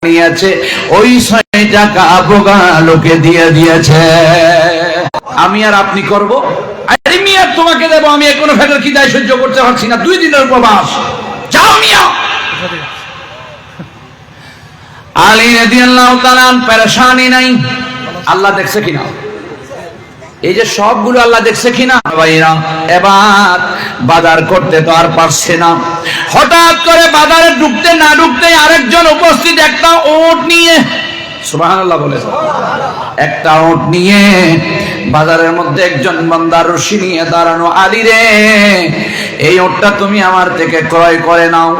নিয়েছে ওই 6 টাকা বোকা লোকে দিয়ে দিয়েছে। আমি আর আপনি করব? আরে মিয়া তোমাকে দেব আমি এখনো ফেটার কি দায় সহ্য করতে পারছি না, 2 দিনের উপবাস। যাও মিয়া। আলী রাদিয়াল্লাহু তাআলা পেরেশানি নাই, আল্লাহ দেখছে কিনা? এই যে সবগুলো আল্লাহ দেখছে কিনা? ভাইরা এবার বাজার করতে তো আর পারছে না, হঠাৎ করে বাজারে ঢুকতে না ঢুকতে আরেকজন উপস্থিত একটা ওট নিয়ে, সুবহানাল্লাহ বলে, একটা ওট নিয়ে বাজারের মধ্যে একজন বান্দা রশি নিয়ে দাঁড়ানো। আলী রে, এই ওটটা তুমি আমার থেকে ক্রয় করে নাও,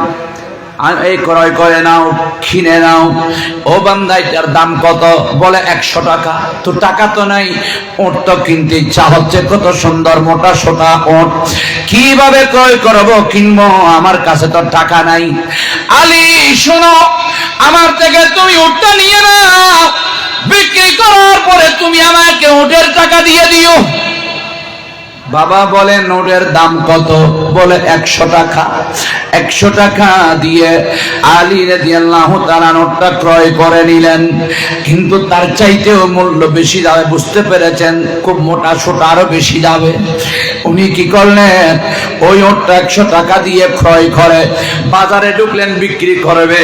এই ক্রয় করে নাও, কিনে নাও। ও বান্দা এটার দাম কত? বলে 100 টাকা। তো টাকা তো নাই, ওট তো কিনতে ইচ্ছা হচ্ছে, কত সুন্দর মোটা সোটা ওট, কিভাবে ক্রয় করবো কিনবো, আমার কাছে তো টাকা নাই। আলী শোনো, আমার থেকে তুমি ওটটা নিয়ে নাও, বিক্রি করার পরে তুমি আমাকে ওটের টাকা দিয়ে দিও। বাবা বলে নোটের দাম কত? বলে 100 টাকা। 100 টাকা দিয়ে আলী রাদিয়াল্লাহু তাআলা নোটটা ক্রয় করে নিলেন, কিন্তু তার চাইতেও মূল্য বেশি যাবে, বুঝতে পেরেছেন? খুব মোটা সোটা আরো বেশি যাবে। উনি কি করলেন? ওই নোটটা 100 টাকা দিয়ে ক্রয় করে বাজারে ঢুকলেন বিক্রি করবে।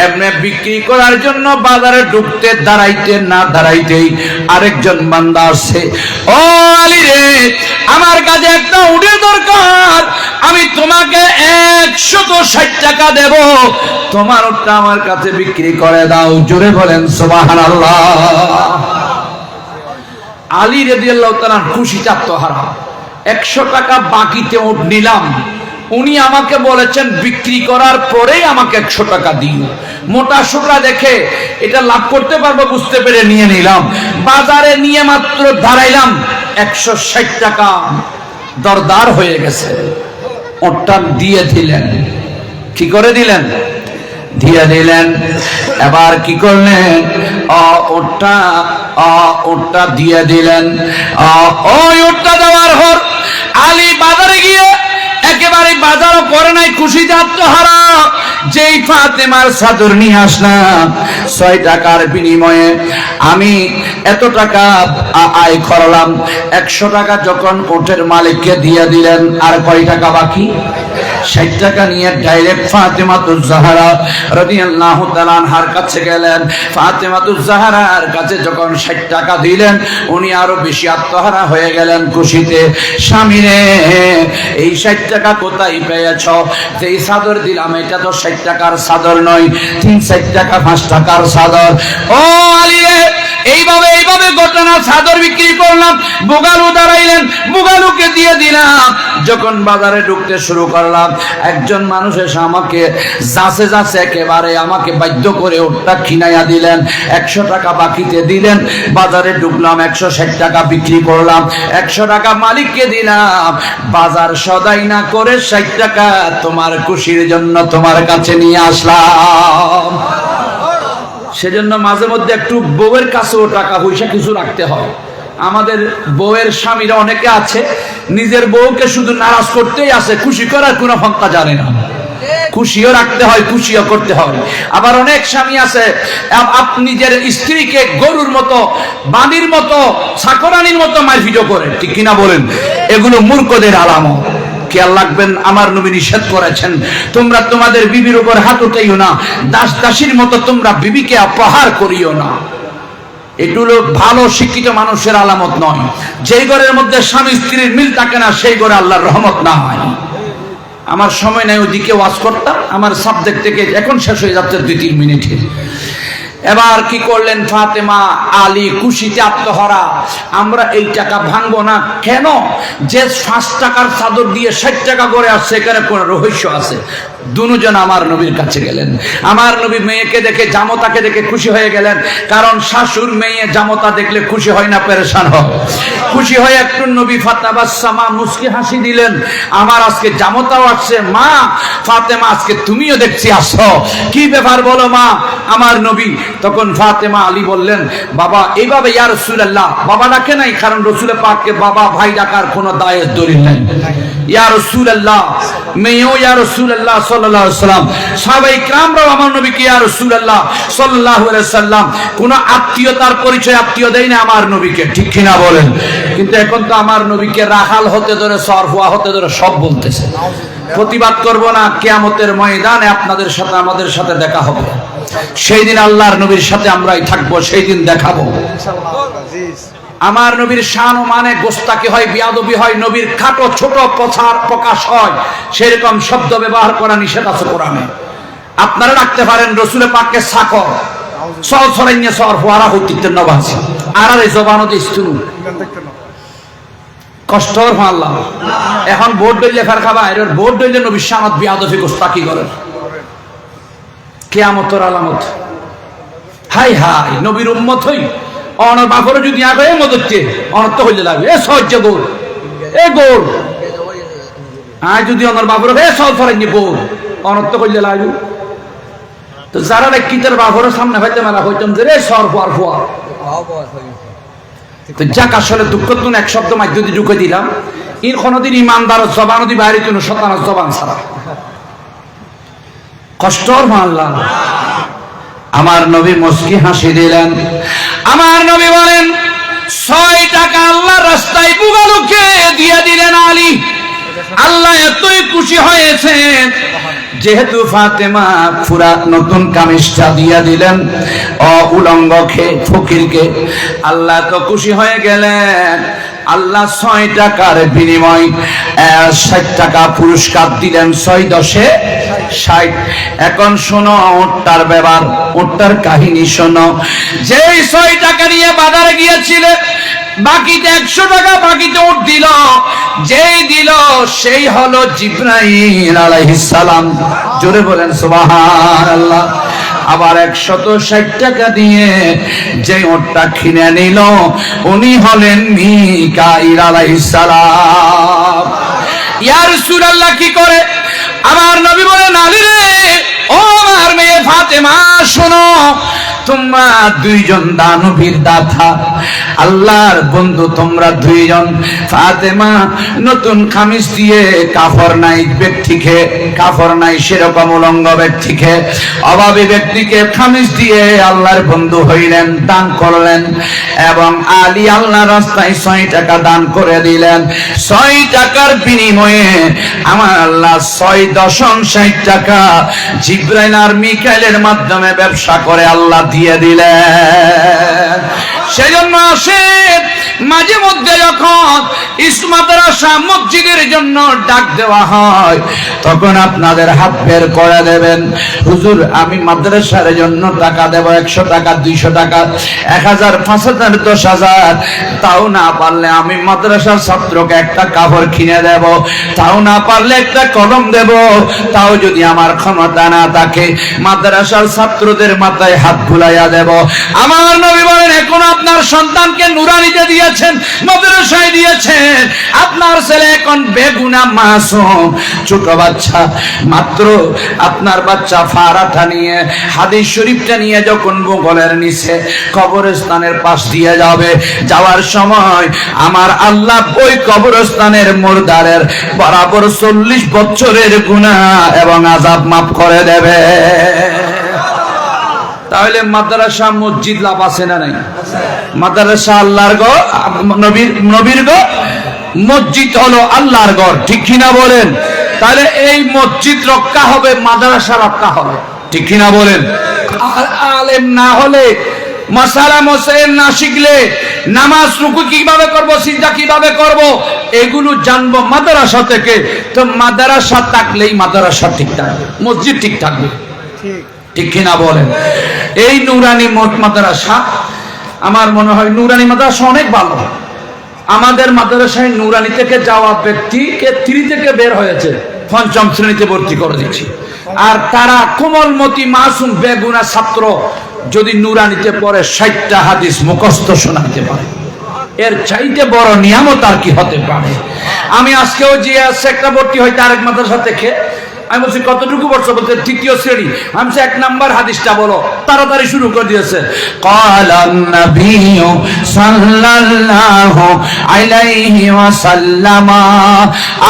এমনি বিক্রি করার জন্য বাজারে ঢুকতে দাঁড়াইতে না দাঁড়াইতেই আরেকজন বান্দা আসছে। ও আলী রে, আমার কাছে একটা উটের দরকার, আমি তোমাকে 160 টাকা দেব, তোমার ওটা আমার কাছে বিক্রি করে দাও। জোরে বলেন সুবহানাল্লাহ। আলী রাদিয়াল্লাহু তাআলা খুশিতে আত্মহারা। 100 টাকা বাকিতে উট নিলাম, উনি আমাকে বলেছেন বিক্রি করার পরেই আমাকে 100 টাকা দিও। মোটা সোটা দেখে এটা লাভ করতে পারবো বুঝতে পেরে নিয়ে নিলাম। বাজারে নিয়ে মাত্র দাঁড়াইলাম, 160 টাকা দরদার হয়ে গেছে। ওটা দিয়ে দিলেন। কি করে দিলেন? দিয়ে দিলেন। এবার কি করলেন? ওটা দিয়ে দিলেন। ওই ওটা দেওয়ার পর আলী বাজারে গিয়ে একেবারে বাজারও করে নাই, খুশিতে আত্মহারা। যেই ফাতেমার চাদর নিয়ে আসলাম 6 টাকার বিনিময়ে আমি এত টাকা আয় করলাম, 100 টাকা যখন ওটের মালিককে দিয়ে দিলেন, আর কয় টাকা বাকি? 60 টাকা নিয়ে ডাইরেক্ট ফাতেমাতুজ জাহরা রাদিয়াল্লাহু তাআলা আনহার কাছে গেলেন। ফাতেমাতুজ জাহরার কাছে যখন 60 টাকা দিলেন, উনি আরো বেশি আত্মহারা হয়ে গেলেন খুশিতে। স্বামী রে, এই 60 টাকা কোথায় পেয়েছ? যেই চাদর দিলাম এটা তো 60 টাকার চাদর নয়, 3-4 টাকা 5 টাকার চাদর। ও আলী রে, এইভাবে ঘটনা। চাদর বিক্রি করলাম, বুগালু দাঁড়াইলেন, বুগালুকে দিয়ে দিলাম। যখন বাজারে ঢুকতে শুরু করলাম, একজন মানুষ এসে আমাকে যাচ্ছে একেবারে আমাকে বাধ্য করে ওটা কিনাইয়া দিলেন, 100 টাকা বাকিতে দিলেন। বাজারে ঢুকলাম, 160 টাকা বিক্রি করলাম, 100 টাকা মালিককে দিলাম। বাজার সদাই না করে 60 টাকা তোমার খুশির জন্য তোমার কাছে নিয়ে আসলাম। সেজন্য মাঝে মধ্যে একটু বউয়ের কাছেও টাকা পয়সা কিছু রাখতে হয়। আমাদের বউয়ের স্বামীরা অনেকে আছে নিজের বউকে শুধু নারাজ করতেই আছে, খুশি করার কোনো ক্ষমতা জানে না। খুশিও রাখতে হয়, খুশিও করতে হয়। আবার অনেক স্বামী আছে আপনি নিজের স্ত্রীকে গরুর মতো, বাঁদির মতো, চাকরানির মতো মারপিটও করে, ঠিক কিনা বলেন? এগুলো মূর্খদের আলামত। খেয়াল রাখবেন, আমার নবী নিষেধ করেছেন তোমরা তোমাদের বিবির উপর হাত উঠাইও না, দাস দাসীর মতো তোমরা বিবিকে অপহার করিও না। এগুলো ভালো শিক্ষিত মানুষের আলামত নয়। যেই ঘরের মধ্যে স্বামী স্ত্রীর মিল থাকে না, সেই ঘরে আল্লাহর রহমত না হয়। আমার সময় নাই ওদিকে ওয়াজ করতাম, আমার সাবজেক্ট থেকে এখন শেষ হয়ে যাচ্ছে 2-3 মিনিটে। এবার কি করলেন ফাতেমা, আলী খুশিতে আত্মহারা। আমরা এই টাকা ভাঙবো না। কেন? যে 5 টাকার চাদর দিয়ে 60 টাকা করে আসছে, এখানে কোনো রহস্য আছে। দুজন আমার নবীর কাছে গেলেন। আমার নবী মেয়েকে দেখে, জামতাকে দেখে খুশি হয়ে গেলেন। কারণ শাশুর মেয়ে জামতা দেখলে খুশি হয় না, পেরেশান হয়। খুশি হয়ে একটু নবী ফাতাবাসসামা মুস্কি হাসি দিলেন, আমার আজকে জামতাও আসছে। মা ফাতেমা, আজকে তুমিও দেখছি আসছো, কি ব্যাপার বলো মা? আমার নবী তখন ফাতেমা আলী বললেন, বাবা এইভাবে ইয়া রাসূলুল্লাহ, বাবা ডাকে নাই, কারণ রাসূল পাককে বাবা ভাই ডাকার কোনো দায়ের দলিল নাই। ইয়া রাসূলুল্লাহ, মেয়েও ইয়া রাসূলুল্লাহ সাল্লাল্লাহু আলাইহি সাল্লাম, সাহাবায়ে কিরামরাও আমার নবীকে ইয়া রাসূলুল্লাহ সাল্লাল্লাহু আলাইহি সাল্লাম, কোনো আত্মীয়তার পরিচয় আত্মীয় দেয় না আমার নবীকে, ঠিক কিনা বলেন? কিন্তু এখন তো আমার নবীকে রাখাল হতে ধরে সরফুয়া হতে ধরে সব বলতেছে। প্রতিবাদ করব না, কিয়ামতের ময়দানে আপনাদের সাথে আমাদের সাথে দেখা হবে, সেই দিন আল্লাহর নবীর সাথে আমরাই থাকবো, সেই দিন দেখাবো। আমার নবীর শান ও মানে গোস্তাকি হয়, বিয়াদবি হয়, নবীর খাটো ছোট প্রচার প্রকাশ হয়, সেরকম শব্দ ব্যবহার করা নিষেধ আছে কোরআনে। আপনারা রাখতে পারেন রসুল পাককে সাকর সল সরাইয়া সর ফোয়ারা হইতে নবাসী আর এই জবানও দিস্তুনু কষ্ট আল্লাহ। এখন ভোট দইলে ফের খাবা, এর ভোট দইলে নবীর শানত বিয়াদবি গোস্তাকি করেন, কিয়ামতের আলামত। হাই হাই, নবীর উম্মত হই অনর বাপরে যদি আগে মদতে অনর্থ হইলে লাগবে এ সহ্য গোল এ গোল, আয় যদি অনর বাপরে এ সল ফরাইনি গোল অনর্থ হইলে লাগবে। তো যারা কিতের বাপরের সামনে হইতে মেলা হইতাম যে রে সর ফোয়ার ফোয়া, তো যাক আসলে দুঃখ তুন এক শব্দ মাধ্যম দিয়ে ঢুকে দিলাম, এর কোনোদিন ইমানদার জবান দি বাইরে কোনো শতান জবান ছাড়া কষ্ট আল্লাহ। আমার নবী মুস্কি হাসি দিলেন, আমার নবী বলেন 6 টাকা আল্লাহ রাস্তায় বুগালুকে দিয়ে দিলেন আলী। আল্লাহ এতই খুশি হয়েছেন যেহেতু ফাতেমা পুরা নতুন কামিজটা দিয়ে দিলেন উলঙ্গকে ফকিরকে, আল্লাহ তো খুশি হয়ে গেলেন। আল্লাহ 6 টাকার বিনিময় 60 টাকা পুরস্কার দিলেন, 6 10 60। এখন শোনো ওটার ব্যাপার, ওটার কাহিনী শোনো। যেই 6 টাকা নিয়ে বাজারে গিয়েছিলেন, বাকিতে 100 টাকা বাকিতে উঠ দিল, যেই দিল সেই হলো জিবরাইল আলাইহিস সালাম। জোরে বলেন সুবহানাল্লাহ। আবার 160 টাকা দিয়ে যে ওটটা কিনে নিল, উনি হলেন মিকাইল আলাইহিস সালাম। ইয়া রাসূলুল্লাহ কি করে? আমার নবী বলেন, আলী রে, ও আমার মেয়ে ফাতেমা শোনো, তোমরা 2 জন দানবীর দাতা, আল্লাহর বন্ধু তোমরা 2 জন। ফাতেমা নতুন কামিজ দিয়ে কাফর নাই ব্যক্তিকে, কাফর নাই সেরকম উলঙ্গ ব্যক্তিকে, অভাবী ব্যক্তিকে কামিজ দিয়ে আল্লাহর বন্ধু হইলেন, দান করলেন। এবং আলী আল্লাহর রাস্তায় 6 টাকা দান করে দিলেন। 6 টাকার বিনিময়ে আমার আল্লাহ 6.60 টাকা জিবরাইল আর মিকাইলের মাধ্যমে ব্যবসা করে আল্লাহ দিয়ে দিলেন। সেজন্য আসে মাঝে মধ্যে যখন মাদ্রাসা মসজিদের জন্য ডাক দেওয়া হয়, তখন আপনাদের হাত বের করে দেবেন, হুজুর আমি মাদ্রাসার জন্য টাকা দেব, 100 টাকা 200 টাকা 1000 5000 10000, তাও না পারলে আমি মাদ্রাসার ছাত্রকে একটা কাপড় কিনে দেব, তাও না পারলে একটা কলম দেব, তাও যদি আমার ক্ষমতা না থাকে মাদ্রাসার ছাত্রদের মাথায় হাত বুলাইয়া দেব। আমার নবী বলেন, এখন আপনার সন্তানকে নুরানিতে দিয়েছেন, মাদ্রাসায় দিয়েছেন, আপনার ছেলে এখন বেগুনা মাসুম ছোট বাচ্চা, মাত্র আপনার বাচ্চা ফারাটা নিয়ে হাদিস শরীফটা নিয়ে যখন বগলের নিচে কবরস্থানের পাশ দিয়ে যাবে, যাওয়ার সময় আমার আল্লাহ ওই কবরস্থানের মুর্দারের বরাবর 40 বছরের গুনাহ এবং আযাব মাফ করে দেবে। তাহলে মাদ্রাসা মসজিদ লাভ আছে না নাই? মাদ্রাসা আল্লাহর ঘর, নবীর ঘর, মসজিদ হলো আল্লাহর ঘর, ঠিক কিনা বলেন? তাহলে এই মসজিদ রক্ষা হবে, মাদ্রাসা রক্ষা হবে, ঠিক কিনা বলেন? আলেম না হলে, মাসালা মাসাইল না শিখলে, নামাজ রুকু কিভাবে করব, সিজদা কিভাবে করব, এগুলো জানবো মাদ্রাসা থেকে। তো মাদ্রাসা থাকলেই মাদ্রাসা ঠিক থাকবে, মসজিদ ঠিক থাকবে, ঠিক কিনা বলেন? এই নুরানি মাদ্রাসা, আমার মনে হয় নুরানি মাদ্রাসা অনেক ভালো। আমাদের মাদ্রাসায় নুরানি থেকে যাওয়া ব্যক্তিকে 3 থেকে বের হয়েছে, 5ম শ্রেণীতে ভর্তি করে দিচ্ছি। আর তারা কোমলমতি মাসুম বেগুনা ছাত্র যদি নুরানিতে পড়ে 60টা হাদিস মুখস্থ শোনাতে পারে, এর চাইতে বড় নিয়ামত আর কি হতে পারে? আমি আজকেও যে একটা ভর্তি হইতে আরেক মাদ্রাসা থেকে, আমি বলছি কতটুকু পড়ছো? বলতে তৃতীয় শ্রেণী। আমি বলছি 1 নাম্বার হাদিসটা বলো। তাড়াতাড়ি শুরু করে দিয়েছে। ক্বালান নাবিয়্যু সাল্লাল্লাহু আলাইহি ওয়াসাল্লাম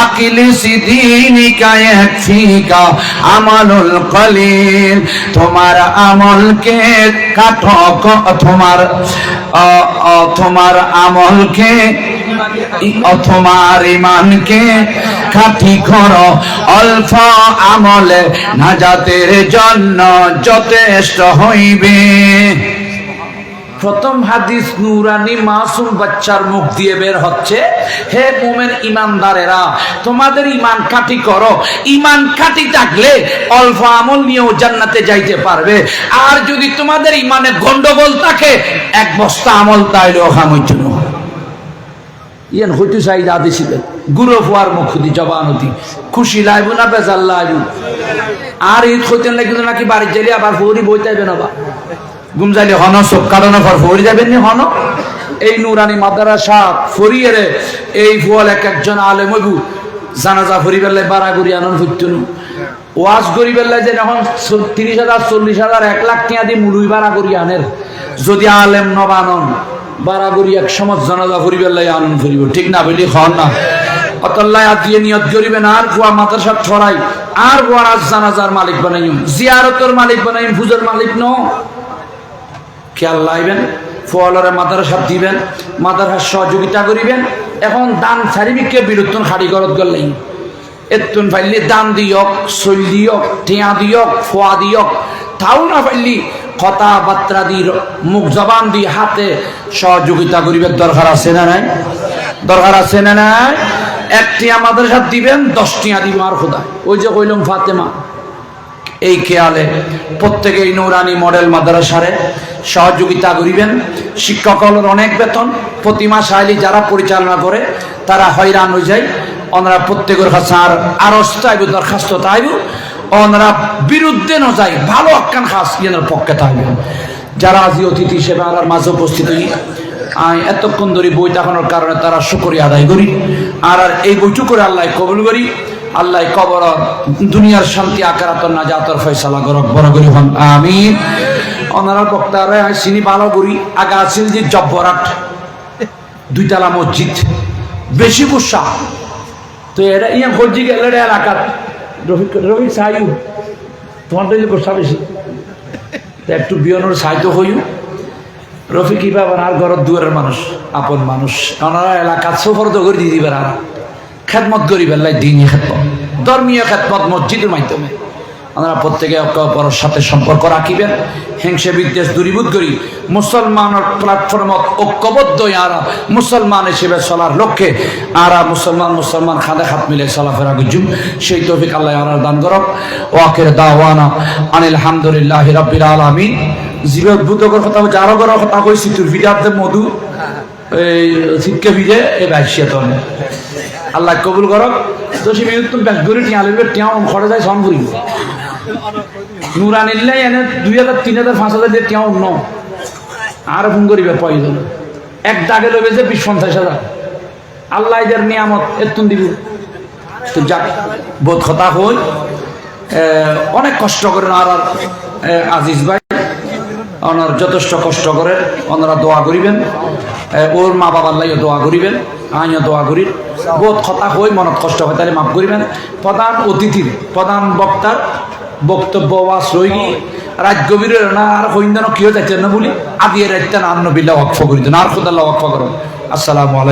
আকিলিস দীনিকা ইয়াকফিকা আমালুল কলিল। তোমার আমলকে কাটো, তোমার আমলকে, তোমার ইমানকে খাঁটি করো, অল্প আমলে নাজাতের জন্য যথেষ্ট হইবে। প্রথম হাদিস নূরানি মাসুম বাচ্চার মুখ দিয়ে বের হচ্ছে, হে মুমিন ইমানদারেরা, তোমাদের ইমান খাঁটি করো। ইমান খাঁটি থাকলে অল্প আমল নিয়েও জান্নাতে যাইতে পারবে। আর যদি তোমাদের ইমানে গন্ডগোল থাকে, 1 বস্তা আমল তাইলেও খামইতো না। ইয়ান হইতে চাই দাদি ছিল গুরু ফুয়ার মুখুদি জবানতি খুশি লাইব না বেজাল লাইব। আর ঈদ হইতেন লাগি নাকি বাড়ি যাইলে আবার ফৌরি বই যাইবেন, আবার গুমজাইলে হন চোখ কাটানো পর ফৌরি যাবেন নি হন। এই নুরানি মাদ্রাসা ফরিয়ে এই ফুয়াল একজন আলেম হইবু জানাজা ফরি বেলায় বাড়াগুড়ি আনন্দ ফুটতুন ওয়াজ করি বেলায় যে এখন 30,000 40,000 1 লাখ টাকা দিয়ে মুলুই বাড়া করি আনের। যদি আলেম নবানন বাড়াগুড়ি 1 সমাজ জানাজা ফরি বেলায় আনন্দ ফরিব, ঠিক না বলি হন না। অতল্লায় দিয়ে নিয়ত করিবেন আর ফুয়া মাদ্রাসা ছড়াই আর ফুয়ার আজ জানাজার মালিক বানাইম, জিয়ারতর মালিক বানাইম, ফুজের মালিক ন। খেয়াল লাইবেন, ফোয়ালরে মাদ্রাসা দিবেন, মাদ্রাসার সহযোগিতা করিবেন। এখন দান চারিবিকে বিরুদ্ধন খাড়ি করত গেলেই এতুন ফাইলি দান দিয়ক, চল দিয়ক, টিয়া দিয়ক, ফোয়া দিয়ক, তাও না ফাইলি কথাবার্তা দি মুখ জবান দি হাতে সহযোগিতা করিবেন। দরকার আছে না নাই? দরকার আছে না নাই? 1 টিয়া মাদ্রাসা দিবেন, 10 টিয়া দিব আর খোদা। ওই যে কইলাম ফাতেমা, এই খেয়ালে প্রত্যেকেই নুরানি মডেল মাদ্রাসারে সহযোগিতা করিবেন। শিক্ষকদের অনেক বেতন, প্রতি মাস আইলি যারা পরিচালনা করে তারা হয়রান হয়ে যায়। ওনারা প্রত্যেকের কাছে আর আরস্ত আইব, দরখাস্ত তাইব, ওনারা বিরুদ্ধে ন যায়, ভালো আক্কান খাস ইয়ানের পক্ষে থাকবেন। যারা আজি অতিথি হিসেবে আমার মাঝে উপস্থিত হই, আমি এতক্ষণ ধরে বই দেখানোর কারণে তারা শুকরিয়া আদায় করি। আর এই বইটু করে আল্লাহ কবুল করি। আল্লাহ কবর দুনিয়ার শান্তি আকারাতর না যাতর ফয়সালা করক বড় করি হন আমিন। ওনারা বক্তারা চিনি ভালো করি। আগে আছিল যে জব্বরাট 2 তলা মসজিদ, বেশি গুসা তো এটা ইয়া ফর্জি গেলে এলাকাত রবি সাইউ তোমার তো গোসা বেশি একটু বিয়নোর সাহায্য হইও। রফি কি পাবেন আর ঘরের দুয়ারের মানুষ, আপন মানুষ, ওনারা এলাকাত সফর তো করে দিয়ে দিবেন। আর খেদমত করিবেন, দিনই খেদমত, ধর্মীয় খেদমত মসজিদের মাধ্যমে। আমরা প্রত্যেকে অপরের সাথে সম্পর্ক রাখিবেন, হিংসা বিদ্বেষ দূরীভূত করি মুসলমানের প্ল্যাটফর্মত ঐক্যবদ্ধ আর মুসলমান হিসেবে চলার লক্ষ্যে আর মুসলমান খাদে খাত মিলে চলাফেরা গুজুম। সেই তৌফিক আল্লাহ আর দান করক। ওয়াকির দাওয়ানা আনিল হামদুলিল্লাহি রাব্বিল আলামিন। জীবে উদ্ভুতকর কথা হচ্ছে, আরো করার কথা কইছি, তোর ভিডিওতে মধু এই শিক্ষা ভিজে এ বাইশিয়া তো আল্লাহ কবুল করক। তো সে তুমি ব্যাস গড়ি টিয়া লিখবে, টিয়া খড়ে যায় সন করিব নুরানিল্লাই এনে 2,000 3,000 5,000 দিয়ে টিয়া অন্য আর ফোন করিবে প্রয়োজন। 1 দাগে লইবে যে 20-50,000 আল্লাহ এদের নিয়ামত এতুন দিব। তো যাক বোধ কথা হই, অনেক কষ্ট করেন আর আজিজ ভাই, ওনার যথেষ্ট কষ্ট করে ওনারা দোয়া করিবেন, ওর মা বাবার লাইও দোয়া করিবেন, আমিও দোয়া করি। বহুত কথা হই মনত কষ্ট হয় তাহলে মাফ করিবেন। প্রধান অতিথির, প্রধান বক্তার বক্তব্য ওয়াজ রই রাত গভীরের না আর হইন্দানো কেউ যাইতেন না বলি আদিয়ে রাইতেন আন্ন বিল্লাহ ওয়াকফ করিতেন আর খুদাল্লাহ ওয়াকফ করেন। আসসালামু আলাইকুম।